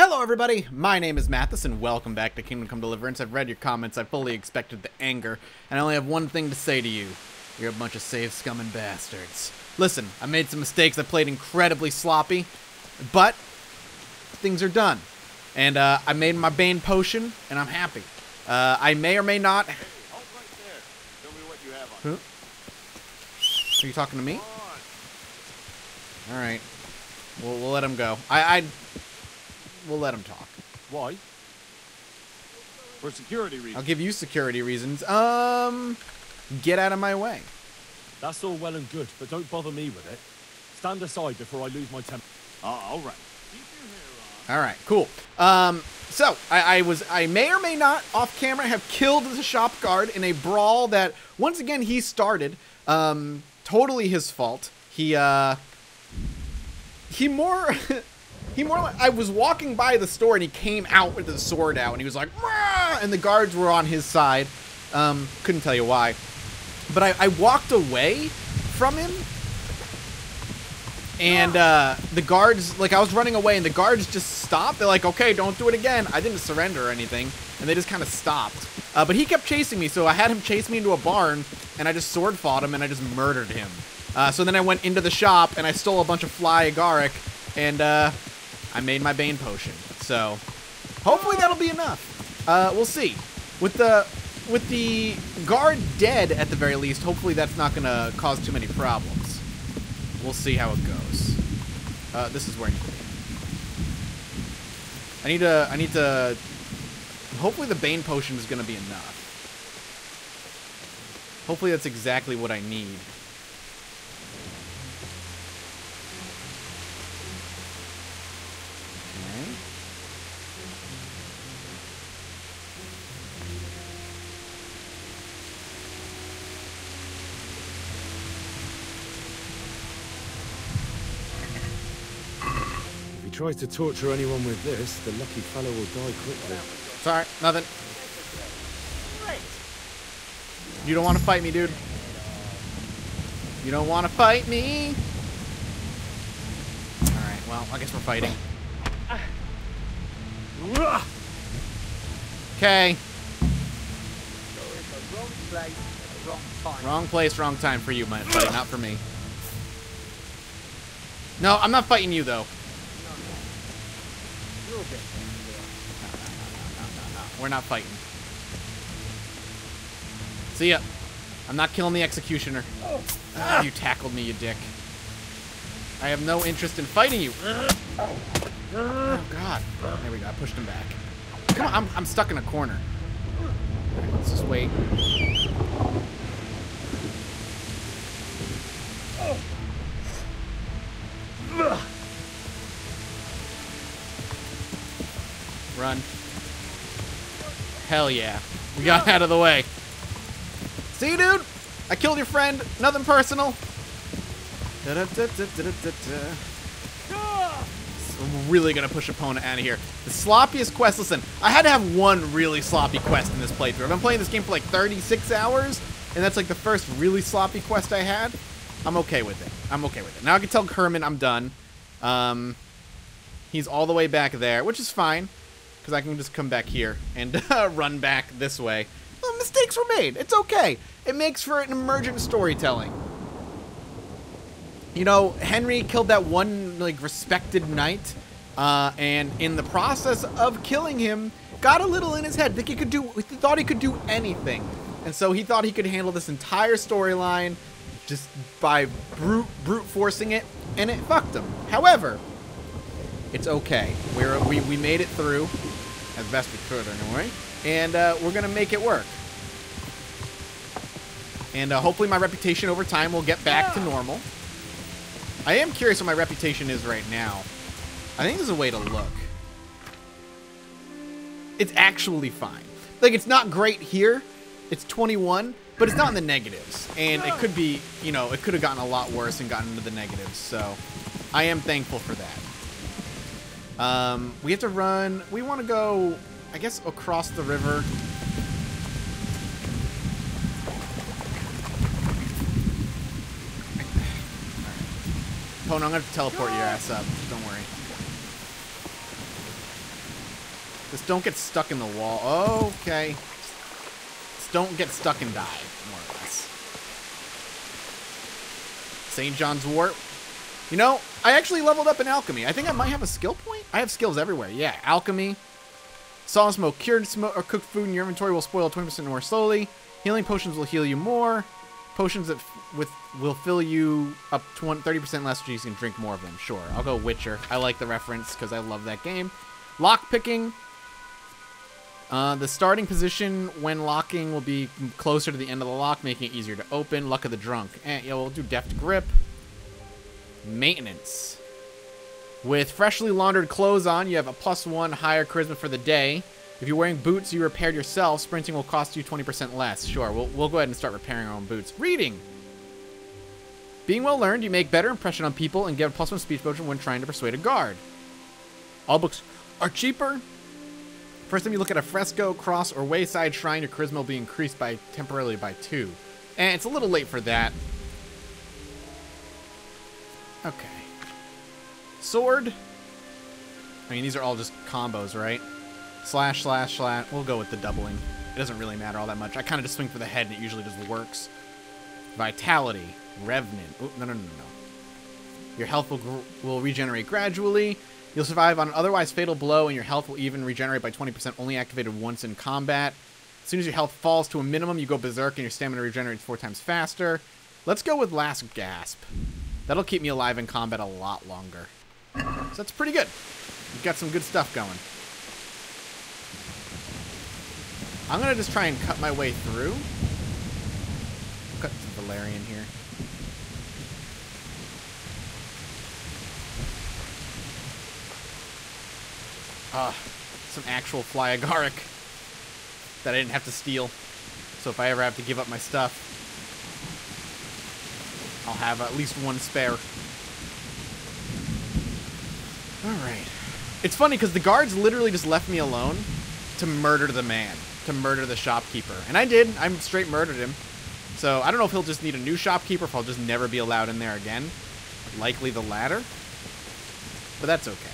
Hello everybody, my name is Mathis and welcome back to Come Deliverance. I've read your comments, I fully expected the anger, and I only have one thing to say to you. You're a bunch of save scum and bastards. Listen, I made some mistakes, I played incredibly sloppy, but things are done. And I made my Bane potion, and I'm happy. I may or may not... Hold right there. Show me what you have on. Huh? Are you talking to me? Alright. We'll let him go. We'll let him talk. Why? For security reasons. I'll give you security reasons. Get out of my way. That's all well and good, but don't bother me with it. Stand aside before I lose my temper. All right. Keep your hair on. All right, cool. So I may or may not off camera have killed the shop guard in a brawl that once again he started. Totally his fault. He more. I was walking by the store and he came out with his sword out and he was like, "Rah!" And the guards were on his side. Couldn't tell you why. But I walked away from him and the guards, like I was running away and the guards just stopped. They're like, okay, don't do it again. I didn't surrender or anything. And they just kind of stopped. But he kept chasing me. So I had him chase me into a barn and I just sword fought him and I just murdered him. So then I went into the shop and I stole a bunch of fly agaric and I made my Bane potion. So hopefully that'll be enough. We'll see. With the guard dead at the very least, hopefully that's not gonna cause too many problems. We'll see how it goes. This is where I need to hopefully the Bane potion is gonna be enough. Hopefully that's exactly what I need. If he tries to torture anyone with this, the lucky fellow will die quickly. Sorry, nothing. You don't want to fight me, dude. You don't want to fight me. Alright, well, I guess we're fighting. Okay. Wrong place, wrong time for you, my buddy, not for me. No, I'm not fighting you, though. No. We're not fighting. See ya. I'm not killing the executioner. Ah, you tackled me, you dick. I have no interest in fighting you. Oh, God. There we go. I pushed him back. Come on. I'm stuck in a corner. Right, let's just wait. Run. Hell yeah. We got out of the way. See, dude? I killed your friend. Nothing personal. I'm really gonna push opponent out of here. The sloppiest quest. Listen, I had to have one really sloppy quest in this playthrough. I've been playing this game for like 36 hours, and that's like the first really sloppy quest I had. I'm okay with it. I'm okay with it. Now I can tell Kerman I'm done. He's all the way back there, which is fine, because I can just come back here and run back this way. Well, mistakes were made. It's okay. It makes for an emergent storytelling. You know, Henry killed that one, like, respected knight, and in the process of killing him, got a little in his head. He thought he could do anything. And so he thought he could handle this entire storyline just by brute forcing it, and it fucked him. However, it's okay. We made it through as best we could anyway, and we're gonna make it work. And hopefully my reputation over time will get back to normal. I am curious what my reputation is right now. I think there's a way to look. It's actually fine. Like, it's not great here. It's 21, but it's not in the negatives. And it could be, you know, it could have gotten a lot worse and gotten into the negatives. So I am thankful for that. We have to run. We want to go, I guess, across the river. Oh, no, I'm going to teleport your ass up. Don't worry. Just don't get stuck in the wall. Okay. Just don't get stuck and die, more or less. St. John's Wort. You know, I actually leveled up in alchemy. I think I might have a skill point. I have skills everywhere. Yeah, alchemy. Saw smoke. Cured smoke or cooked food in your inventory will spoil 20% more slowly. Healing potions will heal you more. Potions that will fill you up 30% less so you can drink more of them. Sure, I'll go Witcher. I like the reference because I love that game. Lock picking. The starting position when locking will be closer to the end of the lock, making it easier to open. Luck of the drunk. Yeah, we'll do deft grip. Maintenance. With freshly laundered clothes on, you have a +1 higher charisma for the day. If you're wearing boots you repaired yourself, sprinting will cost you 20% less. Sure, we'll go ahead and start repairing our own boots. Reading. Being well learned, you make better impression on people and get a +1 speech potion when trying to persuade a guard. All books are cheaper. First time you look at a fresco, cross, or wayside shrine, your charisma will be increased temporarily by 2. And it's a little late for that. Okay. Sword. I mean, these are all just combos, right? Slash, slash, slash. We'll go with the doubling. It doesn't really matter all that much. I kind of just swing for the head, and it usually just works. Vitality. Revenant. Oh, no. Your health will regenerate gradually. You'll survive on an otherwise fatal blow, and your health will even regenerate by 20%, only activated once in combat. As soon as your health falls to a minimum, you go berserk, and your stamina regenerates 4 times faster. Let's go with Last Gasp. That'll keep me alive in combat a lot longer. So that's pretty good. We've got some good stuff going. I'm going to just try and cut my way through. Cut the Valerian here. Some actual fly agaric that I didn't have to steal. So if I ever have to give up my stuff, I'll have at least one spare. Alright. It's funny because the guards literally just left me alone to murder the man. To murder the shopkeeper. And I did. I straight murdered him. So I don't know if he'll just need a new shopkeeper, if I'll just never be allowed in there again. Likely the latter. But that's okay.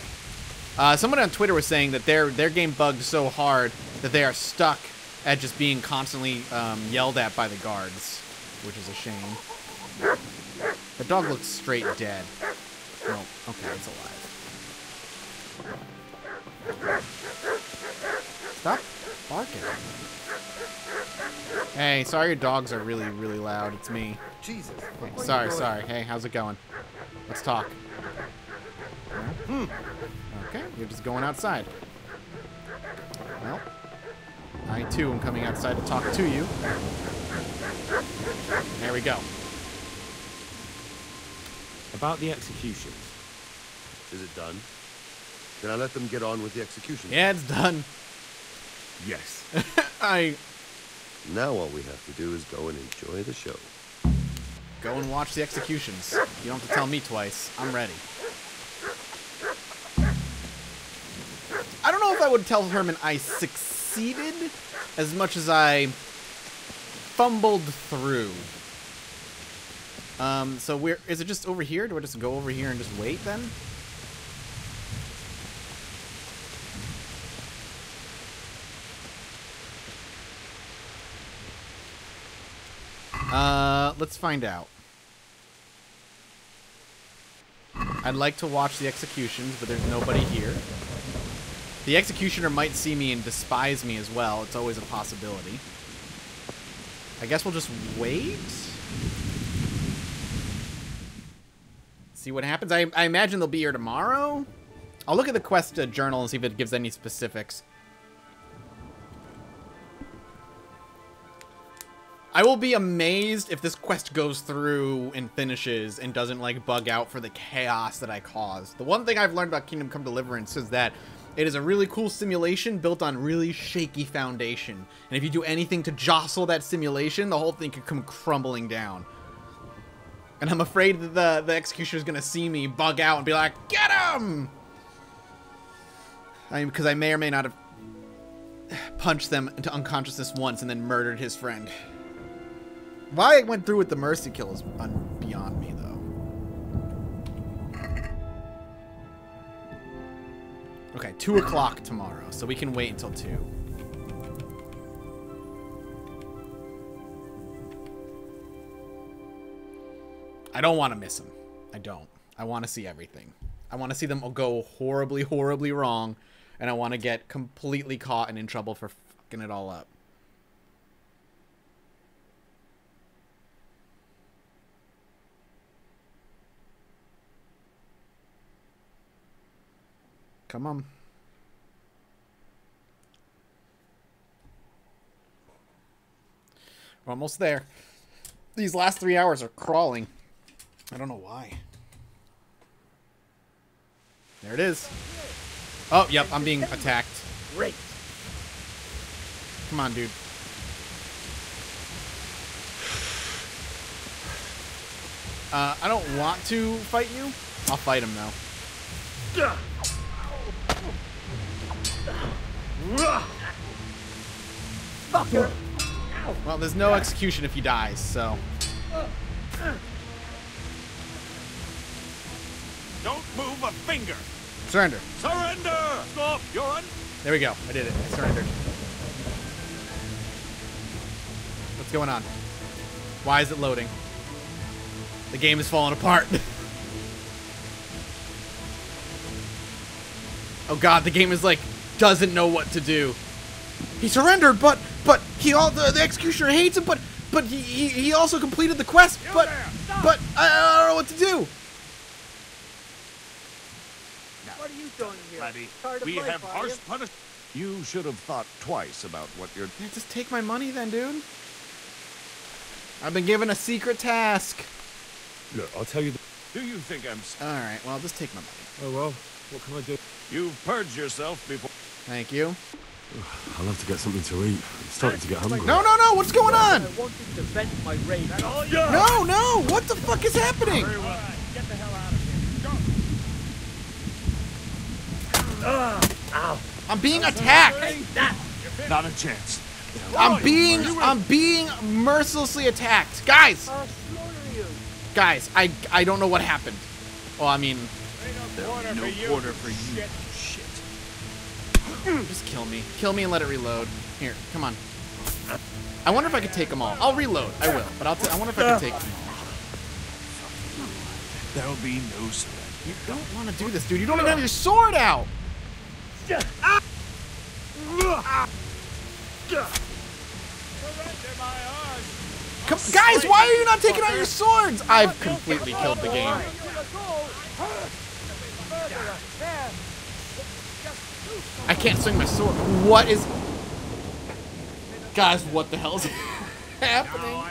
Someone on Twitter was saying that their game bugged so hard that they are stuck at just being constantly yelled at by the guards. Which is a shame. The dog looks straight dead. No, okay, it's alive. Stop barking. Hey, sorry your dogs are really, really loud. It's me. Jesus. Hey, sorry. Hey, how's it going? Let's talk. Okay, you're just going outside. Well, I too am coming outside to talk to you. There we go. About the executions. Is it done? Can I let them get on with the execution? Yeah, it's done. Yes. Now all we have to do is go and enjoy the show. Go and watch the executions. You don't have to tell me twice. I'm ready. I don't know if I would tell Herman I succeeded as much as I fumbled through. So is it just over here? Do I just go over here and just wait then? Let's find out. I'd like to watch the executions, but there's nobody here. The executioner might see me and despise me as well. It's always a possibility. I guess we'll just wait. See what happens. I imagine they'll be here tomorrow. I'll look at the quest journal and see if it gives any specifics. I will be amazed if this quest goes through and finishes and doesn't, like, bug out for the chaos that I caused. The one thing I've learned about Kingdom Come Deliverance is that it is a really cool simulation built on really shaky foundation. And if you do anything to jostle that simulation, the whole thing could come crumbling down. And I'm afraid that the executioner is going to see me bug out and be like, get him! Because I may or may not have punched them into unconsciousness once and then murdered his friend. Why I went through with the mercy kill is beyond me, though. Okay, 2 o'clock tomorrow, so we can wait until 2. I don't want to miss them. I don't. I want to see everything. I want to see them go horribly, horribly wrong, and I want to get completely caught and in trouble for fucking it all up. Come on. We're almost there. These last 3 hours are crawling. I don't know why. There it is. Oh, yep, I'm being attacked. Great. Come on, dude. I don't want to fight you. I'll fight him, though. Fucker. Well, there's no execution if he dies, so... Don't move a finger. Surrender. Surrender! Stop! You're un... There we go. I did it. I surrendered. What's going on? Why is it loading? The game is falling apart. Oh god, the game is like, doesn't know what to do. He surrendered, but the executioner hates him, but he also completed the quest, but I don't know what to do. What are you doing here? Laddie, Tired of we life, have are harsh you? punishment. You should have thought twice about what you're... Yeah, just take my money then, dude. I've been given a secret task. Look, I'll tell you. Do you think I'm... Alright, well, just take my money. Oh well. What can I do? You've purged yourself before... Thank you. I'll have to get something to eat. I'm starting to get hungry. No, what's going on? I wanted to vent my rage. No, what the fuck is happening? Very well. Get the hell out of here. Go. Ow. I'm being attacked. Not a chance. I'm being mercilessly attacked. Guys, I'll slaughter you. guys, I don't know what happened. Well, I mean, No quarter for you. Shit. just kill me. Kill me and let it reload. Here, come on. I wonder if I could take them all. I'll reload. I will, but I wonder if I can take them all. There'll be no surrender. You don't want to do this, dude. You don't even have your sword out. Come, guys, why are you not taking out your swords? I've completely killed the game. I can't swing my sword. What is... Guys, what the hell is happening?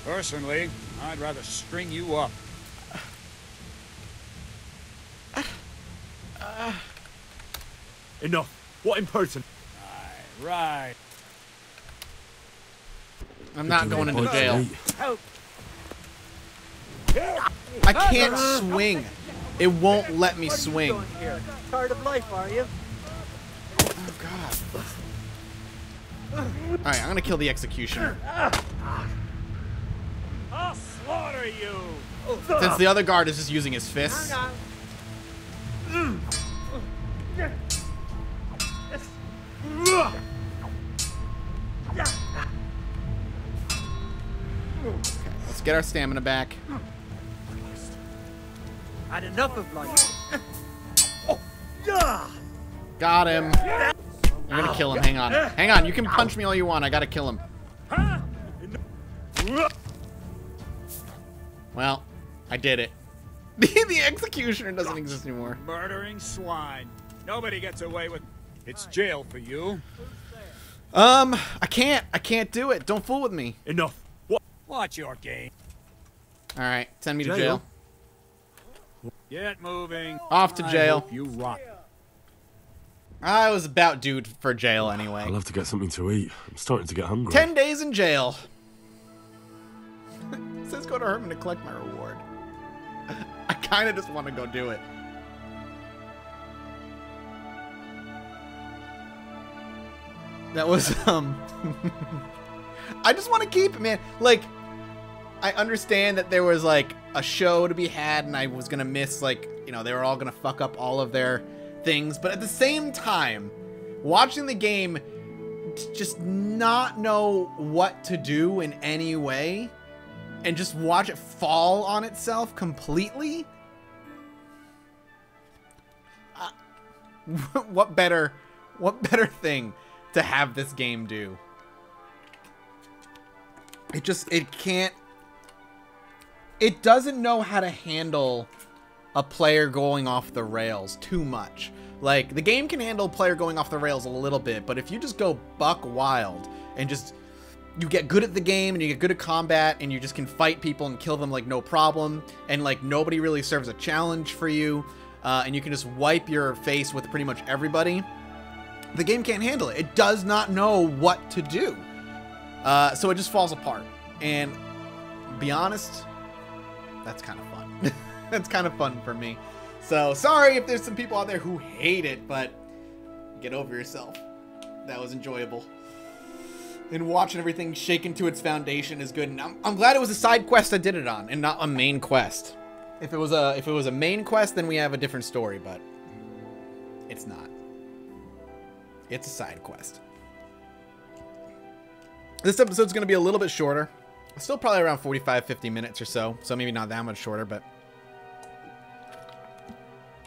Personally, I'd rather string you up. Enough. What impertinent? Right. I'm not going into jail. Help. I can't swing. It won't let me What are you swing. doing here? Tired of life, are you? Oh, God. Alright, I'm gonna kill the executioner. I'll slaughter you. Since the other guard is just using his fists. Hang on. Let's get our stamina back. Had enough of life. Got him. I'm gonna kill him. Hang on. Hang on. You can punch me all you want. I gotta kill him. Well, I did it. The executioner doesn't exist anymore. Murdering swine. Nobody gets away with... It's jail for you. I can't do it. Don't fool with me. Enough. What? Watch your game. Alright, send me to Jail? jail. Get moving. Off to I jail. hope you rot. I was about due for jail anyway. I'll have to get something to eat. I'm starting to get hungry. 10 days in jail. It says go to Herman to collect my reward. I kind of just want to go do it. That was, I just want to keep it, man. Like, I understand that there was, like, a show to be had, and I was going to miss, like, you know, they were all going to fuck up all of their things, but at the same time, watching the game just not know what to do in any way and just watch it fall on itself completely. What better thing to have this game do? It doesn't know how to handle a player going off the rails too much. Like, the game can handle player going off the rails a little bit, but if you just go buck wild and just, you get good at the game and you get good at combat and you just can fight people and kill them like no problem, and like nobody really serves a challenge for you, and you can just wipe your face with pretty much everybody, the game can't handle it. It does not know what to do. So it just falls apart. And be honest, that's kind of fun. That's kind of fun for me. So sorry if there's some people out there who hate it, but get over yourself. That was enjoyable. And watching everything shake into its foundation is good. And I'm glad it was a side quest I did it on and not a main quest. If it was a main quest, then we have a different story, but it's not. It's a side quest. This episode's going to be a little bit shorter. Still probably around 45, 50 minutes or so. So maybe not that much shorter, but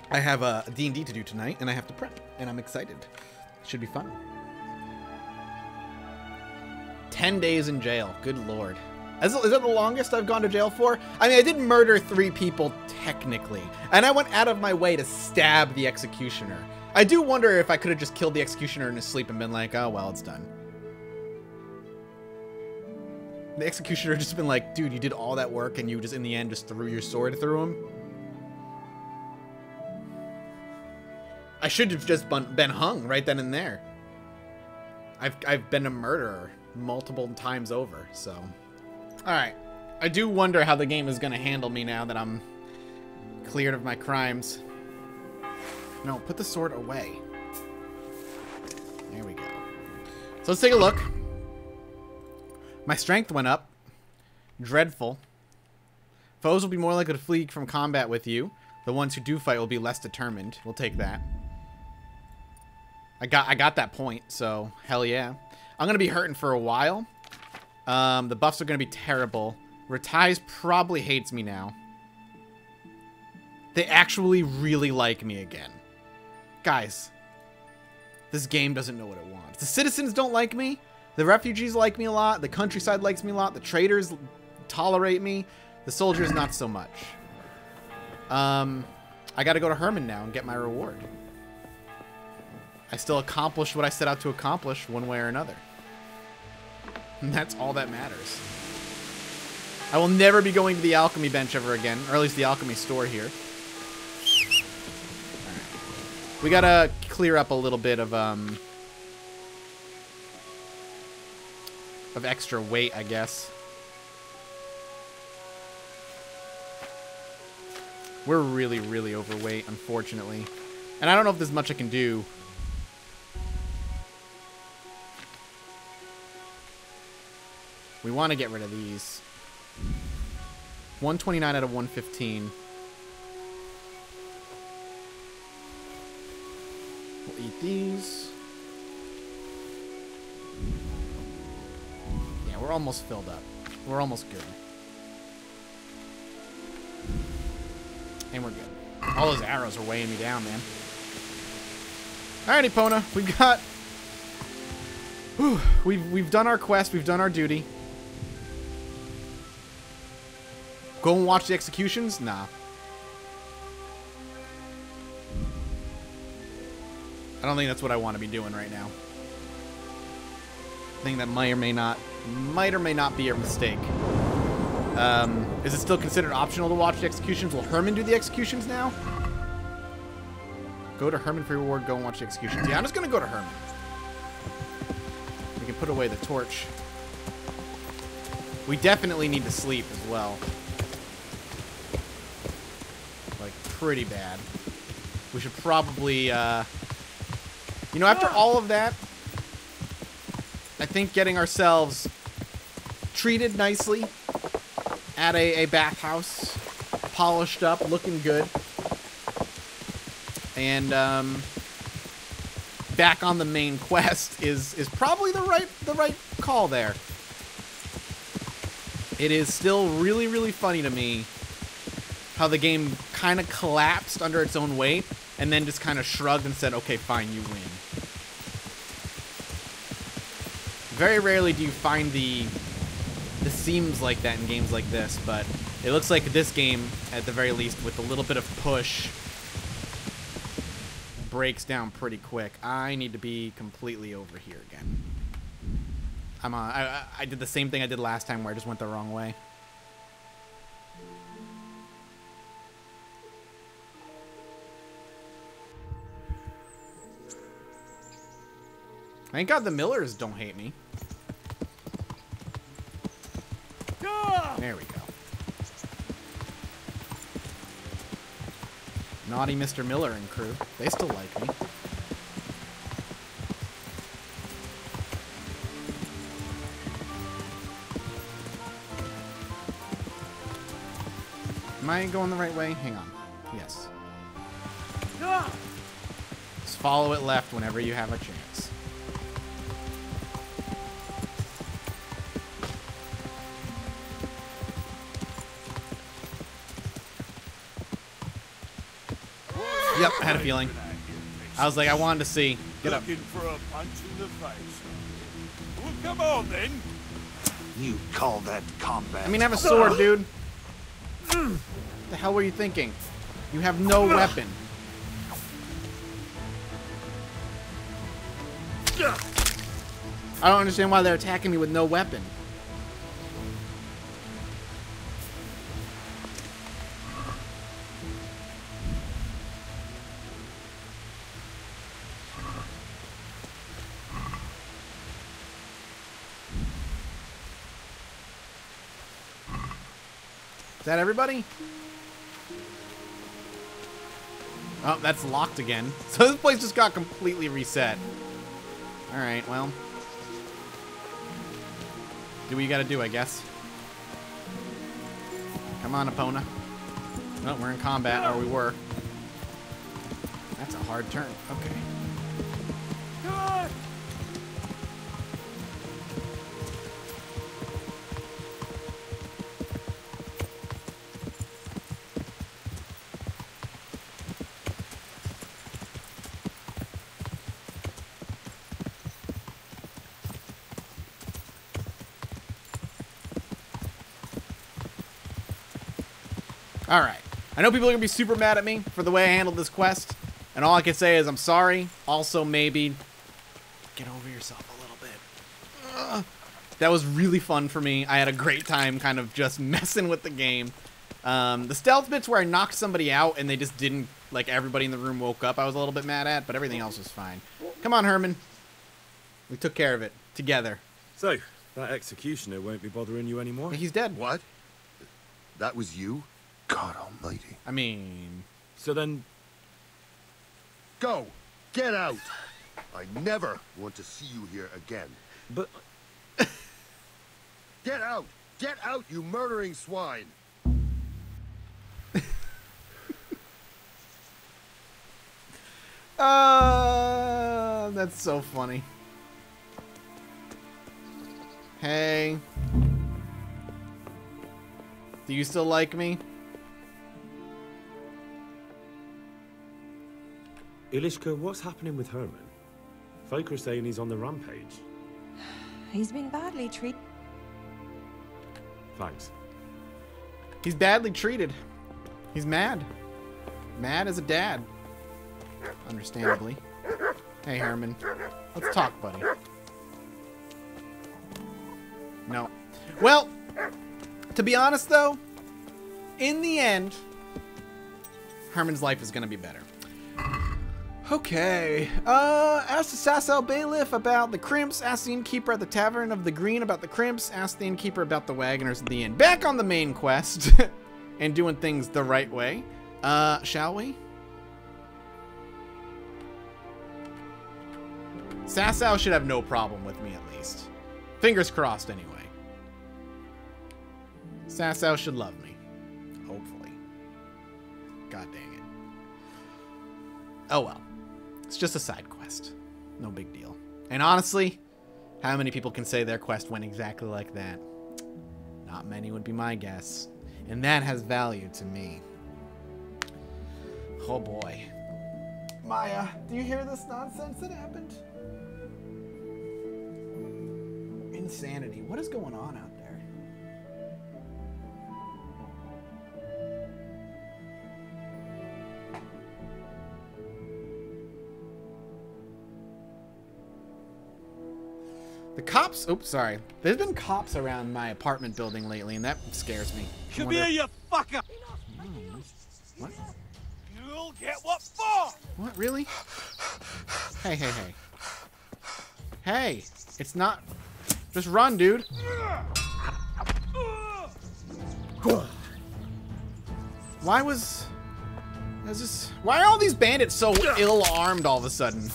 I have a D&D to do tonight, and I have to prep, and I'm excited. Should be fun. 10 days in jail. Good lord. Is that the longest I've gone to jail for? I mean, I did murder 3 people, technically. And I went out of my way to stab the executioner. I do wonder if I could have just killed the executioner in his sleep and been like, oh, well, it's done. The executioner just been like, dude, you did all that work, and you just, in the end, just threw your sword through him. I should have just been hung right then and there. I've been a murderer multiple times over, so. Alright. I do wonder how the game is going to handle me now that I'm cleared of my crimes. No, put the sword away. There we go. So let's take a look. My strength went up. Dreadful. Foes will be more likely to flee from combat with you. The ones who do fight will be less determined. We'll take that. I got that point, so hell yeah. I'm gonna be hurting for a while. The buffs are gonna be terrible. Retize probably hates me now. They actually really like me again. Guys, this game doesn't know what it wants. The citizens don't like me. The refugees like me a lot. The countryside likes me a lot. The traders tolerate me. The soldiers not so much. I gotta go to Herman now and get my reward. I still accomplished what I set out to accomplish one way or another. And that's all that matters. I will never be going to the alchemy bench ever again, or at least the alchemy store here. Alright. We gotta clear up a little bit of extra weight, I guess. We're really, really overweight, unfortunately. And I don't know if there's much I can do. We want to get rid of these. 129 out of 115. We'll eat these. Yeah, we're almost filled up. We're almost good. And we're good. All those arrows are weighing me down, man. Alrighty, Pona. We got... Whew, we've done our quest. We've done our duty. Go and watch the executions? Nah. I don't think that's what I want to be doing right now. I think that might or may not be a mistake. Is it still considered optional to watch the executions? Will Herman do the executions now? Go to Herman for your reward. Go and watch the executions. Yeah, I'm just going to go to Herman. We can put away the torch. We definitely need to sleep as well. Like, pretty bad. We should probably, you know, after all of that, I think getting ourselves treated nicely at a bathhouse, polished up, looking good, And back on the main quest is probably the right call there. It is still really, really funny to me how the game kind of collapsed under its own weight and then just kind of shrugged and said, okay, fine, you win. Very rarely do you find the seams like that in games like this, but it looks like this game, at the very least, with a little bit of push, breaks down pretty quick. I need to be completely over here again. I did the same thing I did last time where I just went the wrong way. Thank God the Millers don't hate me. There we go. Naughty Mr. Miller and crew. They still like me. Am I going the right way? Hang on. Yes. Just follow it left whenever you have a chance. Yep, I had a feeling. I was like, I wanted to see. Get up. Looking for a punch in the face. Well, come on then. You call that combat? I mean, I have a sword, dude. What the hell were you thinking? You have no weapon. I don't understand why they're attacking me with no weapon. Is that everybody? Oh, that's locked again. So this place just got completely reset. Alright, well. Do what you gotta do, I guess. Come on, Epona. No, we're in combat, or we were. That's a hard turn. Okay. Alright. I know people are going to be super mad at me for the way I handled this quest. And all I can say is I'm sorry. Also, maybe get over yourself a little bit. That was really fun for me. I had a great time kind of just messing with the game. The stealth bits where I knocked somebody out and they just didn't, like everybody in the room woke up, I was a little bit mad at. But everything else was fine. Come on, Herman. We took care of it. Together. So, that executioner won't be bothering you anymore? He's dead. What? That was you? God almighty. I mean... So then... Go! Get out! I never want to see you here again. But... Get out! Get out, you murdering swine! That's so funny. Hey. Do you still like me? Ilishka, what's happening with Herman? Folk are saying he's on the rampage. He's been badly treated. Thanks. He's badly treated. He's mad. Mad as a dad. Understandably. Hey, Herman. Let's talk, buddy. No. Well, to be honest, though, in the end, Herman's life is going to be better. Okay. Ask the Sasel bailiff about the crimps. Ask the innkeeper at the Tavern of the Green about the crimps. Ask the innkeeper about the wagoners at the inn. Back on the main quest and doing things the right way. Shall we? Sasel should have no problem with me, at least. Fingers crossed, anyway. Sasel should love me. Hopefully. God dang it. Oh well. It's just a side quest. No big deal. And honestly, how many people can say their quest went exactly like that? Not many would be my guess. And that has value to me. Oh boy. Maya, do you hear this nonsense that happened? Insanity. What is going on out there? The cops, oops, sorry. There's been cops around my apartment building lately, and that scares me. Come here, you fucker! What? You'll get what for! What, really? Hey, hey, hey. Hey, it's not... Just run, dude. Why was... Why are all these bandits so ill-armed all of a sudden?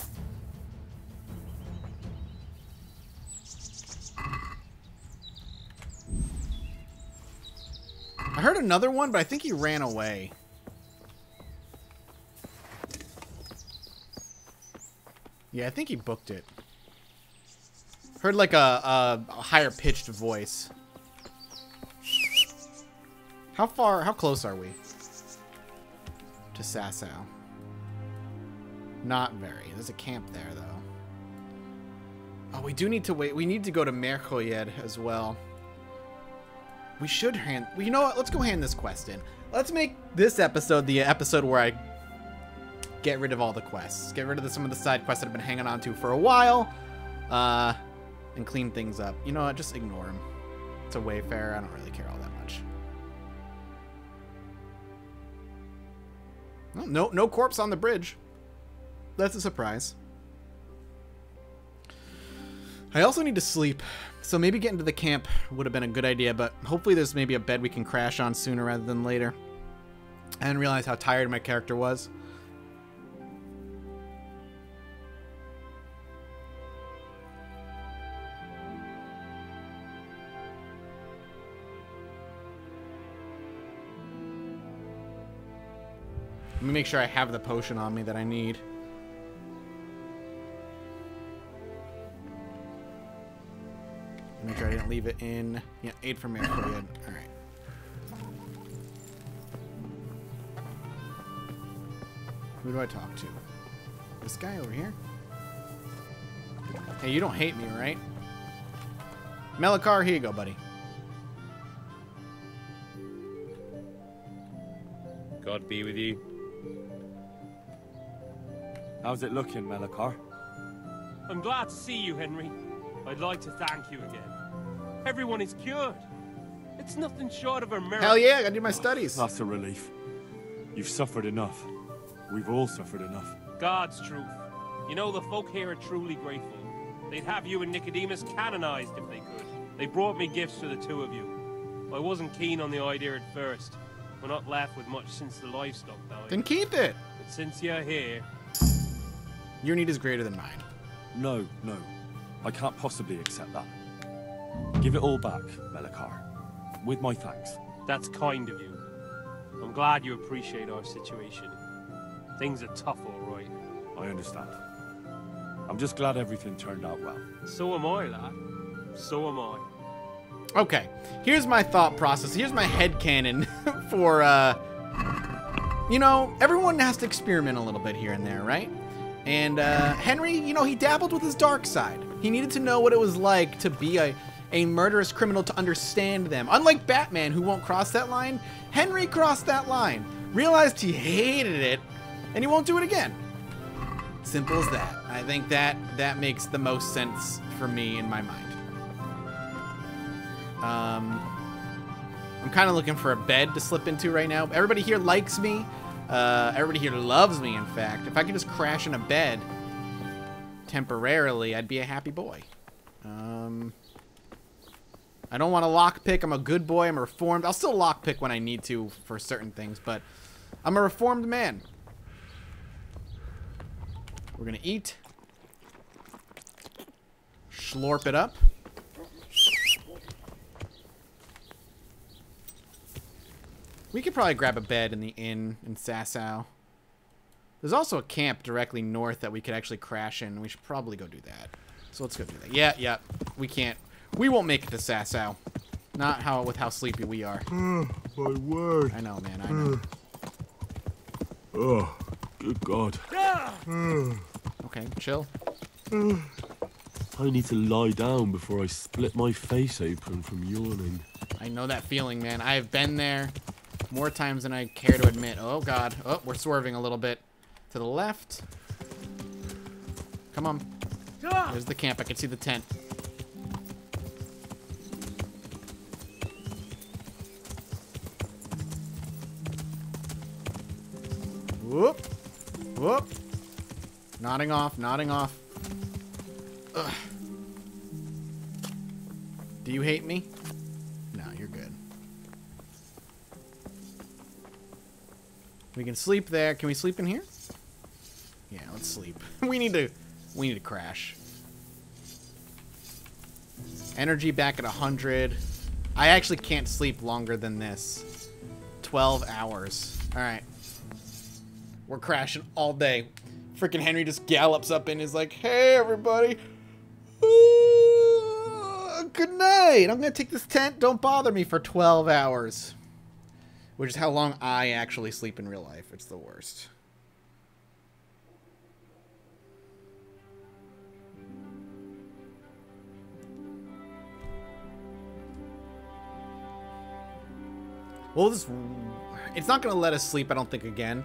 I heard another one, but I think he ran away. Yeah, I think he booked it. Heard like a higher pitched voice. How close are we to Sasau? Not very. There's a camp there, though. Oh, we do need to wait. We need to go to Merchoyed as well. We should hand... Well, you know what? Let's go hand this quest in. Let's make this episode the episode where I get rid of all the quests. Get rid of some of the side quests that I've been hanging on to for a while. And clean things up. You know what? Just ignore him. It's a wayfarer. I don't really care all that much. Well, no corpse on the bridge. That's a surprise. I also need to sleep. So maybe getting to the camp would have been a good idea, but hopefully there's maybe a bed we can crash on sooner rather than later. I didn't realize how tired my character was. Let me make sure I have the potion on me that I need. Make sure I didn't leave it in. Yeah, 8 from here. Alright. Who do I talk to? This guy over here? Hey, you don't hate me, right? Melikar, here you go, buddy. God be with you. How's it looking, Melikar? I'm glad to see you, Henry. I'd like to thank you again. Everyone is cured. It's nothing short of a miracle. Hell yeah, I gotta do my studies. That's a relief. You've suffered enough. We've all suffered enough. God's truth. You know, the folk here are truly grateful. They'd have you and Nicodemus canonized if they could. They brought me gifts for the two of you. I wasn't keen on the idea at first. We're not left with much since the livestock died. Then keep it. But since you're here... Your need is greater than mine. No. I can't possibly accept that. Give it all back, Melikar. With my thanks. That's kind of you. I'm glad you appreciate our situation. Things are tough, all right. I understand. I'm just glad everything turned out well. So am I, lad. So am I. Okay, here's my thought process. Here's my headcanon for, you know, everyone has to experiment a little bit here and there, right? And Henry, you know, he dabbled with his dark side. He needed to know what it was like to be a murderous criminal, to understand them. Unlike Batman, who won't cross that line, Henry crossed that line, realized he hated it, and he won't do it again. Simple as that. I think that makes the most sense for me in my mind. I'm kind of looking for a bed to slip into right now. Everybody here likes me. Everybody here loves me, in fact. If I could just crash in a bed temporarily, I'd be a happy boy. I don't want to lockpick. I'm a good boy. I'm a reformed. I'll still lockpick when I need to for certain things, but I'm a reformed man. We're going to eat. Slurp it up. We could probably grab a bed in the inn in Sasau. There's also a camp directly north that we could actually crash in. We should probably go do that. So let's go do that. Yeah. We can't. We won't make it to Sasau. Not with how sleepy we are. My word. I know, man. I know. Oh, good God. Okay, chill. I need to lie down before I split my face open from yawning. I know that feeling, man. I have been there more times than I care to admit. Oh, God. Oh, we're swerving a little bit. To the left. Come on. There's the camp. I can see the tent. Whoop. Whoop. Nodding off. Nodding off. Ugh. Do you hate me? No, you're good. We can sleep there. Can we sleep in here? Yeah, let's sleep. We need to crash. Energy back at 100. I actually can't sleep longer than this. 12 hours. All right. We're crashing all day. Freaking Henry just gallops up and is like, "Hey, everybody. Good night. I'm going to take this tent. Don't bother me for 12 hours." Which is how long I actually sleep in real life. It's the worst. Well, it's not going to let us sleep, I don't think, again.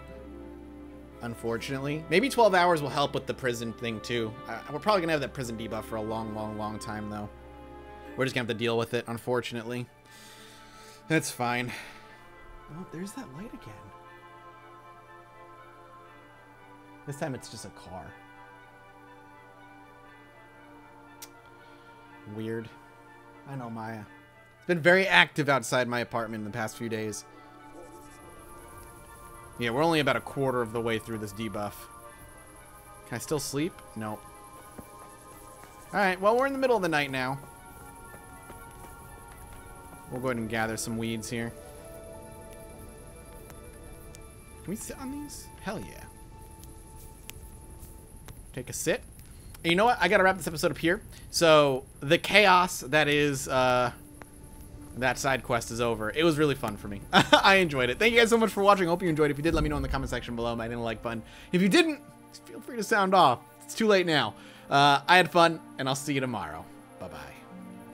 Unfortunately. Maybe 12 hours will help with the prison thing, too. We're probably going to have that prison debuff for a long, long, long time, though. We're just going to have to deal with it, unfortunately. That's fine. Oh, there's that light again. This time it's just a car. Weird. I know, Maya. It's been very active outside my apartment in the past few days. Yeah, we're only about a quarter of the way through this debuff. Can I still sleep? Nope. Alright, well, we're in the middle of the night now. We'll go ahead and gather some weeds here. Can we sit on these? Hell yeah. Take a sit. And you know what? I gotta wrap this episode up here. So, the chaos that is, that side quest is over. It was really fun for me. I enjoyed it. Thank you guys so much for watching. I hope you enjoyed it. If you did, let me know in the comment section below. I didn't like fun. If you didn't, feel free to sound off. It's too late now. I had fun, and I'll see you tomorrow. Bye-bye.